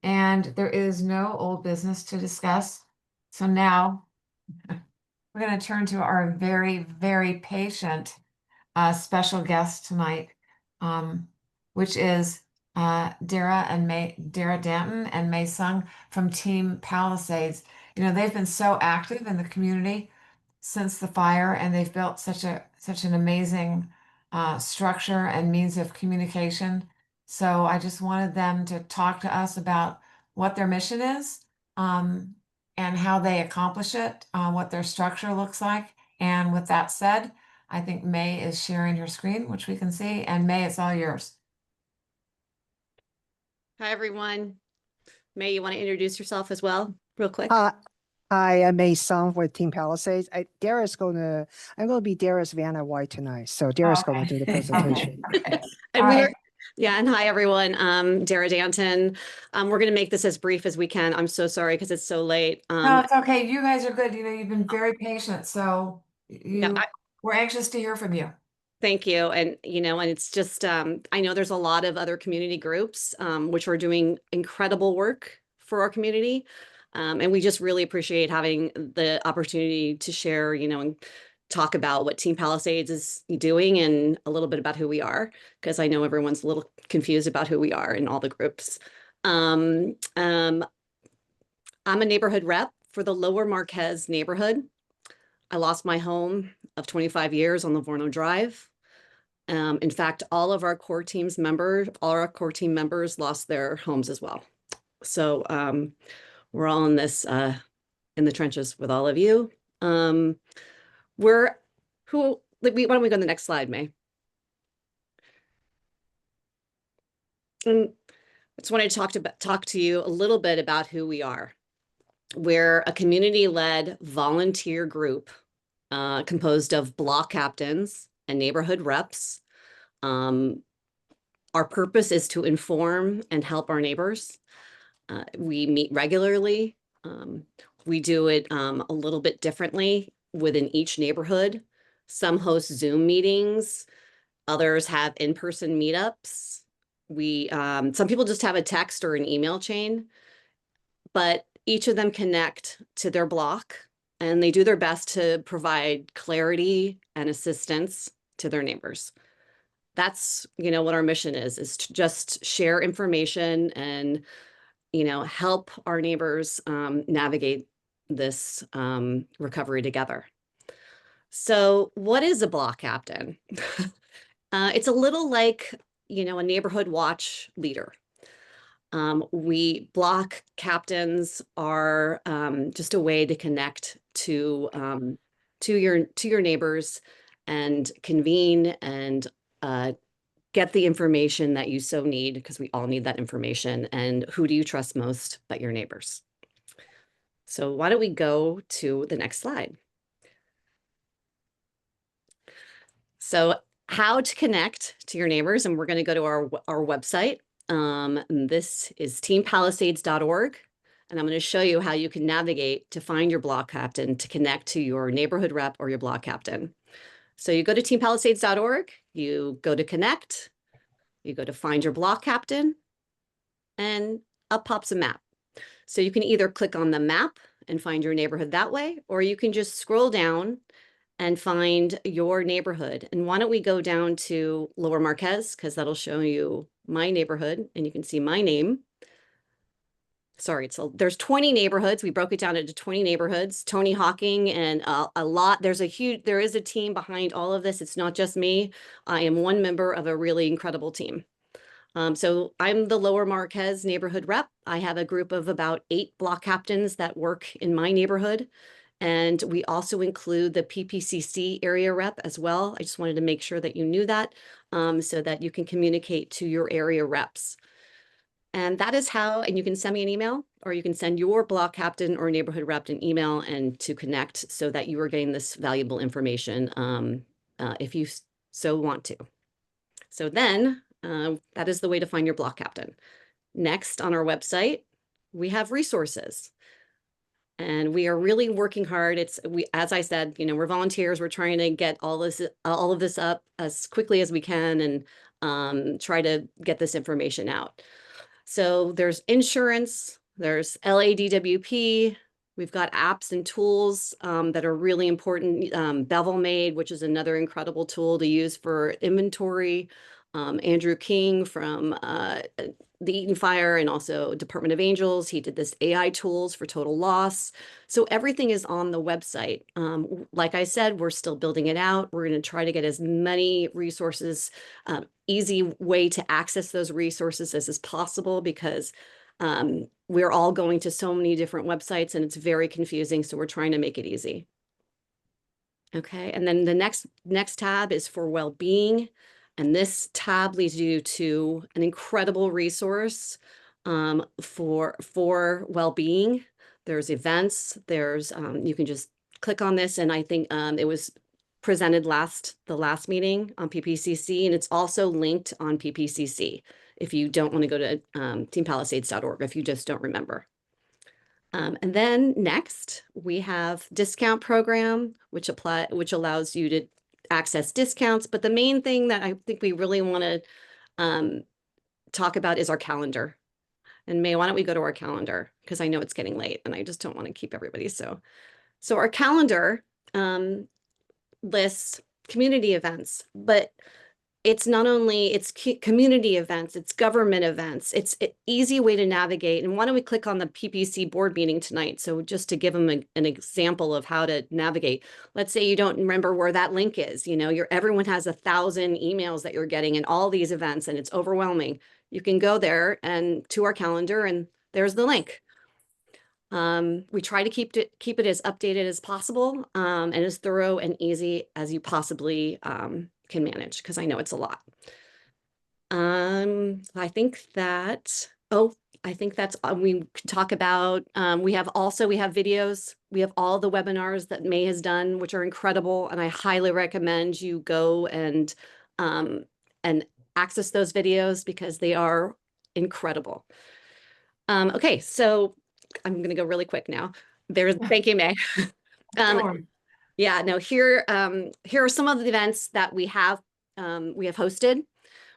and there is no old business to discuss. So now we're going to turn to our very, very patient special guest tonight, um, which is Darragh Danton and May Sung from Team Palisades. You know, they've been so active in the community since the fire, and they've built such an amazing structure and means of communication. So I just wanted them to talk to us about what their mission is, and how they accomplish it, what their structure looks like. And with that said, I think May is sharing her screen, which we can see. And May, it's all yours. Hi, everyone. May, you want to introduce yourself as well, real quick? Hi, I'm May Sung with Team Palisades. I'm gonna be Darragh's Vanna White tonight. So Darragh's gonna do the presentation. Okay. And All right. and hi, everyone. Darragh Danton. We're going to make this as brief as we can. I'm so sorry because it's so late. No, it's okay. You guys are good. You know, you've been very patient. So Yeah, we're anxious to hear from you. thank you. And, and it's just, I know there's a lot of other community groups, which are doing incredible work for our community. And we just really appreciate having the opportunity to share, and talk about what Team Palisades is doing and a little bit about who we are, because I know everyone's a little confused about who we are in all the groups. I'm a neighborhood rep for the Lower Marquez neighborhood. I lost my home of 25 years on Livorno Drive. In fact, all our core team members lost their homes as well. So we're all in this in the trenches with all of you. Why don't we go to the next slide, May? And I just wanted to talk to you a little bit about who we are. We're a community-led volunteer group composed of block captains and neighborhood reps. Our purpose is to inform and help our neighbors. We meet regularly. We do it a little bit differently within each neighborhood. Some host Zoom meetings, others have in-person meetups. Some people just have a text or an email chain, but each of them connect to their block and they do their best to provide clarity and assistance to their neighbors. That's, what our mission is to just share information and, help our neighbors navigate this recovery together. So what is a block captain? It's a little like, a neighborhood watch leader. We block captains are just a way to connect to your neighbors and convene and get the information that you so need, because we all need that information. And who do you trust most but your neighbors? So why don't we go to the next slide? So how to connect to your neighbors, and we're going to go to our website. This is teampalisades.org, and I'm going to show you how you can navigate to find your block captain to connect to your neighborhood rep or your block captain. So you go to teampalisades.org, you go to connect, you go to find your block captain, and up pops a map. So you can either click on the map and find your neighborhood that way, or you can just scroll down and find your neighborhood. And why don't we go down to Lower Marquez, because that'll show you my neighborhood and you can see my name. Sorry, there's 20 neighborhoods. We broke it down into 20 neighborhoods. Tony Hawking and a lot. There is a team behind all of this. It's not just me. I am one member of a really incredible team. So I'm the Lower Marquez neighborhood rep. I have a group of about 8 block captains that work in my neighborhood. And we also include the PPCC area rep as well. I just wanted to make sure that you knew that, so that you can communicate to your area reps. And that is how, and you can send me an email, or you can send your block captain or neighborhood rep an email and to connect so that you are getting this valuable information if you so want to. So then that is the way to find your block captain. Next on our website, we have resources. And we are really working hard. As I said, we're volunteers. We're trying to get all of this up as quickly as we can and try to get this information out. So there's insurance, there's LADWP, we've got apps and tools that are really important. Bevel Made, which is another incredible tool to use for inventory. Andrew King from the Eaton Fire and also Department of Angels. He did this AI tools for total loss. So everything is on the website. Like I said, we're still building it out. We're going to try to get as many resources, easy way to access those resources as is possible, because we're all going to so many different websites and it's very confusing. So we're trying to make it easy. Okay, and then the next tab is for well-being. And this tab leads you to an incredible resource for well-being. There's events, there's you can just click on this, and I think it was presented the last meeting on PPCC, and it's also linked on PPCC if you don't want to go to teampalisades.org, if you just don't remember. And then next we have discount program, which allows you to access discounts. But the main thing that I think we really want to talk about is our calendar. And May, why don't we go to our calendar? Because I know it's getting late and I just don't want to keep everybody. So our calendar lists community events, but it's not only community events, it's government events. It's an easy way to navigate. And why don't we click on the PPC board meeting tonight? So just to give them an example of how to navigate. Let's say you don't remember where that link is. You know, everyone has 1,000 emails that you're getting in all these events and it's overwhelming. You can go there and to our calendar and there's the link. We try to keep it as updated as possible and as thorough and easy as you possibly can manage, because I know it's a lot. I think that's we can talk about, we have videos. We have all the webinars that May has done, which are incredible. And I highly recommend you go and access those videos because they are incredible. Okay, so I'm going to go really quick now. Thank you, May. Yeah, no, here are some of the events that we have hosted.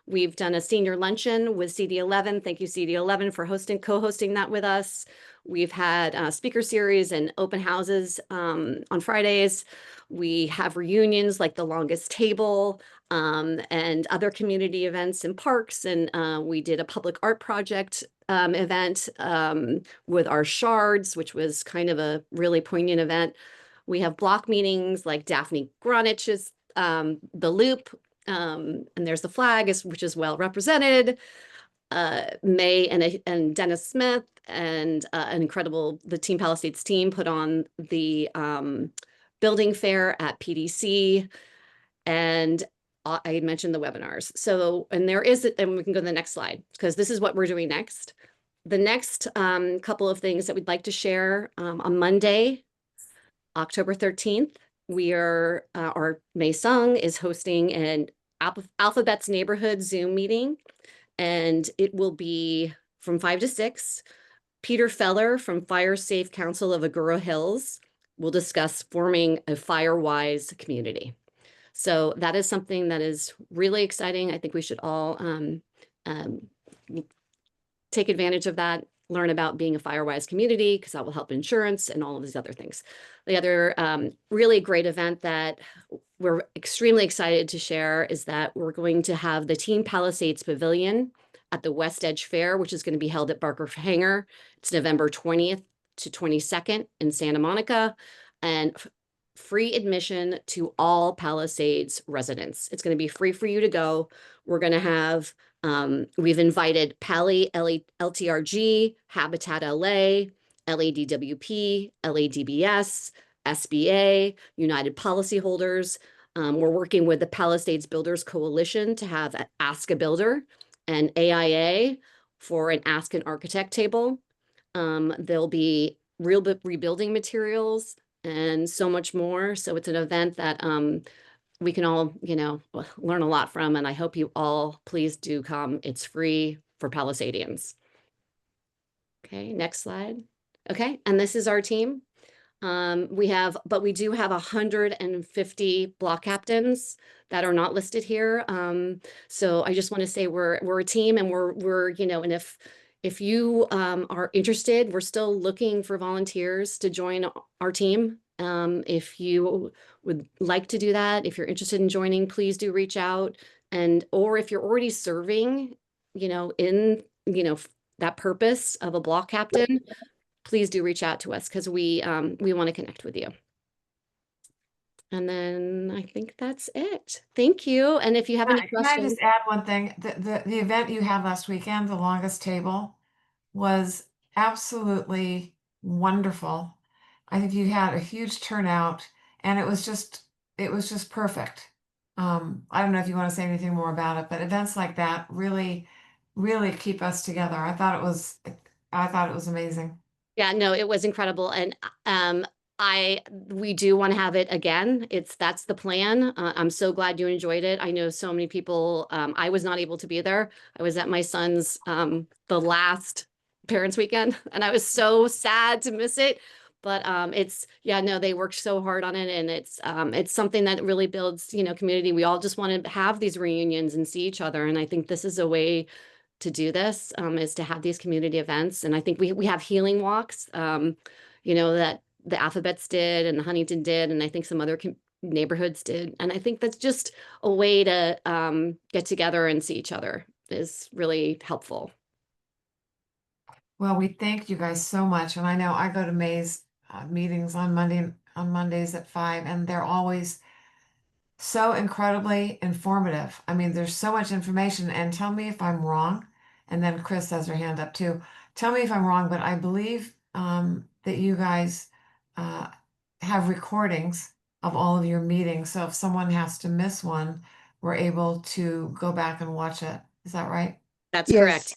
We've done a senior luncheon with CD11. Thank you, CD11, for co-hosting that with us. We've had speaker series and open houses on Fridays. We have reunions like the longest table and other community events in parks. And we did a public art project event with our shards, which was kind of a really poignant event. We have block meetings like Daphne Gronich's The Loop, and there's the flag, which is well represented. May and Dennis Smith and the Team Palisades team put on the building fair at PDC. And I mentioned the webinars. So, and we can go to the next slide because this is what we're doing next. The next couple of things that we'd like to share on Monday, October 13th, our May Sung is hosting an Alphabet's Neighborhood Zoom meeting, and it will be from 5 to 6. Peter Feller from Fire Safe Council of Agoura Hills will discuss forming a fire-wise community. So that is something that is really exciting. I think we should all take advantage of that, learn about being a fire-wise community, because that will help insurance and all of these other things. The other really great event that we're extremely excited to share is that we're going to have the Team Palisades Pavilion at the West Edge Fair, which is going to be held at Barker Hangar. It's November 20th to 22nd in Santa Monica, and free admission to all Palisades residents. It's going to be free for you to go. We're going to have we've invited Pali, LTRG, Habitat LA, LADWP, LADBS, SBA, United Policyholders. We're working with the Palisades Builders Coalition to have an Ask a Builder and AIA for an Ask an Architect table. There'll be rebuilding materials and so much more. So it's an event that we can all, learn a lot from. And I hope you all please do come. It's free for Palisadians. Okay, next slide. Okay, and this is our team. We do have 150 block captains that are not listed here. So I just want to say we're a team, and we're and if you are interested, we're still looking for volunteers to join our team. If you would like to do that, if you're interested in joining, please do reach out. And or if you're already serving, in that purpose of a block captain, please do reach out to us because we want to connect with you. And then I think that's it. Thank you. And if you have any Can I questions, just add one thing? The event you had last weekend, the longest table, was absolutely wonderful. I think you had a huge turnout, and it was just perfect. I don't know if you want to say anything more about it, but events like that really, really keep us together. I thought it was amazing. yeah, no, it was incredible. And we do want to have it again. That's the plan. I'm so glad you enjoyed it. I know so many people, I was not able to be there. I was at my son's the last parents weekend and I was so sad to miss it. But they worked so hard on it, and it's something that really builds, community. We all just want to have these reunions and see each other. And I think this is a way to do this, is to have these community events. And I think we have healing walks, that the Alphabets did and the Huntington did, and I think some other neighborhoods did. And I think that's just a way to get together and see each other is really helpful. Well, we thank you guys so much, and I know I go to May's meetings on Mondays at 5, and they're always so incredibly informative. I mean, there's so much information, and tell me if I'm wrong. And then Chris has her hand up too. Tell me if I'm wrong, but I believe that you guys uh, have recordings of all of your meetings. So if someone has to miss one, we're able to go back and watch it. Is that right? That's correct.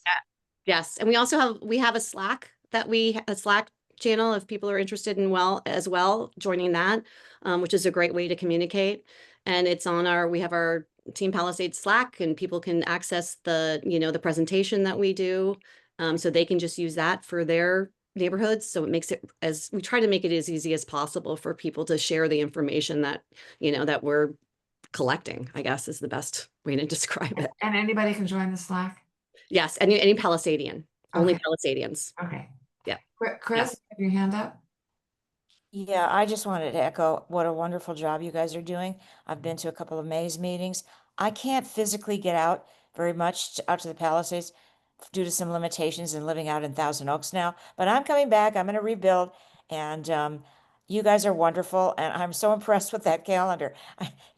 Yes. Yes, and we have a Slack a Slack channel if people are interested in as well joining that, which is a great way to communicate. And it's on we have our Team Palisades Slack, and people can access the presentation that we do, so they can just use that for their neighborhoods. So it makes it we try to make it as easy as possible for people to share the information that we're collecting, I guess is the best way to describe it. And anybody can join the Slack? Yes, any Palisadian, only Okay. Palisadians. Okay. Yeah. Chris, have your hand up? Yeah, I just wanted to echo what a wonderful job you guys are doing. I've been to a couple of May's meetings. I can't physically get out very much out to the Palisades due to some limitations and living out in Thousand Oaks now. But I'm coming back. I'm going to rebuild, and you guys are wonderful. And I'm so impressed with that calendar.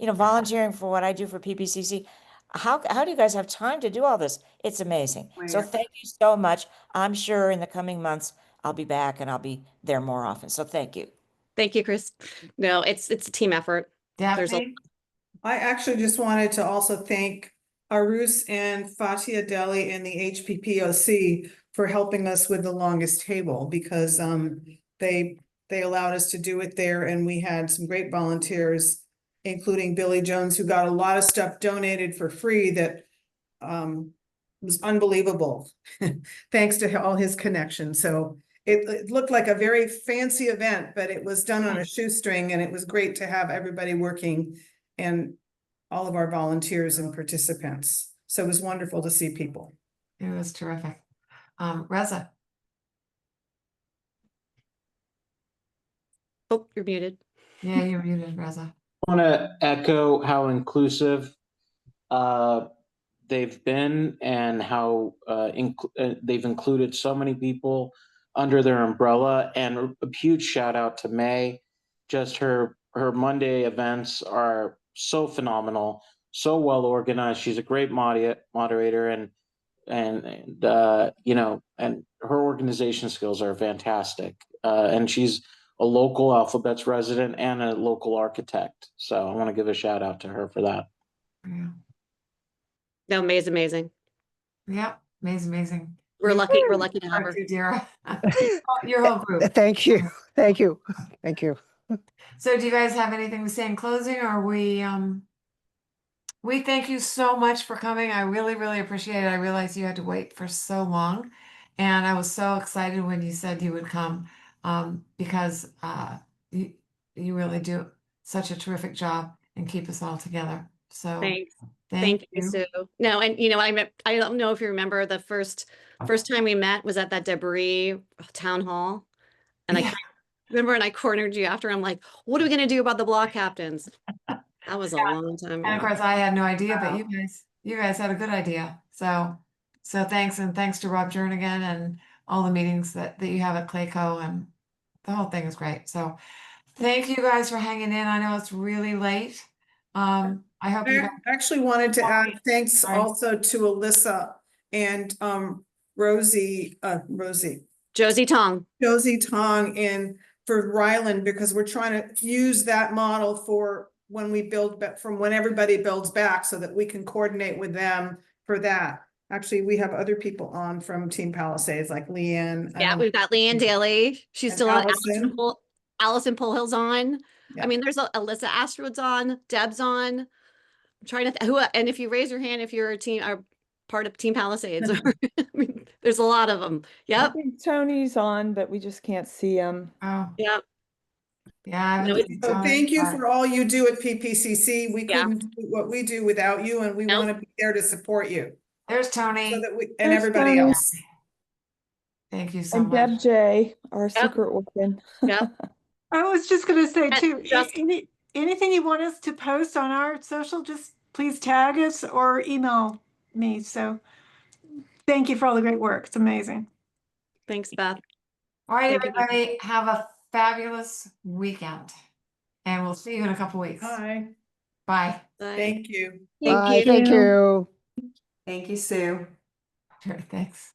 Volunteering for what I do for PPCC. How do you guys have time to do all this? It's amazing. So thank you so much. I'm sure in the coming months I'll be back and I'll be there more often. So thank you. Thank you, Chris. No, it's a team effort. There's Daphne? I actually just wanted to also thank Arus and Fatia Deli and the HPPOC for helping us with the longest table because they allowed us to do it there, and we had some great volunteers, including Billy Jones, who got a lot of stuff donated for free that was unbelievable. Thanks to all his connections. So it looked like a very fancy event, but it was done on a shoestring, and it was great to have everybody working and all of our volunteers and participants. So it was wonderful to see people. It was terrific. Reza? Oh, you're muted. Yeah, you're muted, Reza. I want to echo how inclusive they've been and how they've included so many people under their umbrella. And a huge shout out to May. Just her Monday events are so phenomenal, so well organized. She's a great moderator, and her organization skills are fantastic. And she's a local Alphabets resident and a local architect. So I want to give a shout out to her for that. Yeah. No, May's amazing. Yep. Amazing. We're lucky to have her. You, Dara. Your whole group. Thank you. Thank you. Thank you. So do you guys have anything to say in closing, or we thank you so much for coming. I really, really appreciate it. I realized you had to wait for so long, and I was so excited when you said you would come, because you really do such a terrific job and keep us all together. So Thanks. thank you, you. Sue. No, and I don't know if you remember the first time we met was at that debris town hall. And I Yeah. remember, and I cornered you after. I'm like, what are we going to do about the block captains? That was a long time And of ago. course, I had no idea, but you guys had a good idea. So thanks, and thanks to Rob Jernigan and all the meetings that you have at Clayco, and the whole thing is great. So thank you guys for hanging in. I know it's really late. I hope you I guys. actually wanted to add thanks Sorry. also to Alyssa and Rosie, Josie Tong. Josie Tong and for Ryland, because we're trying to use that model for when we build from when everybody builds back so that we can coordinate with them for that. Actually, we have other people on from Team Palisades like Leanne. Yeah, we've got Leanne Daly. She's And still on. Allison. Allison Polhill's on. Yeah. I mean, there's Alyssa Astrod's on. Deb's on. I'm trying to who, and if you raise your hand, if you're a team or part of Team Palisades, I mean, there's a lot of them. I Yep. think Tony's on, but we just can't see him. Oh, Yep. yeah. I No, haven't it's- seen So Tony, thank you but- for all you do at PPCC. We Yeah. couldn't do what we do without you, and we Nope. want to be there to support you. There's Tony. So that we, and There's everybody Tony. else. Thank you so And much. Deb J, our secret weapon. Yep. I was just going to say And too, just- anything you want us to post on our social, just please tag us or email me. So thank you for all the great work. It's amazing. Thanks, Beth. All right, Thank you. everybody, have a fabulous weekend, and we'll see you in a couple weeks. Hi, Bye. Bye. thank you. Bye, thank you. Thank you, Sue. Sure, thanks.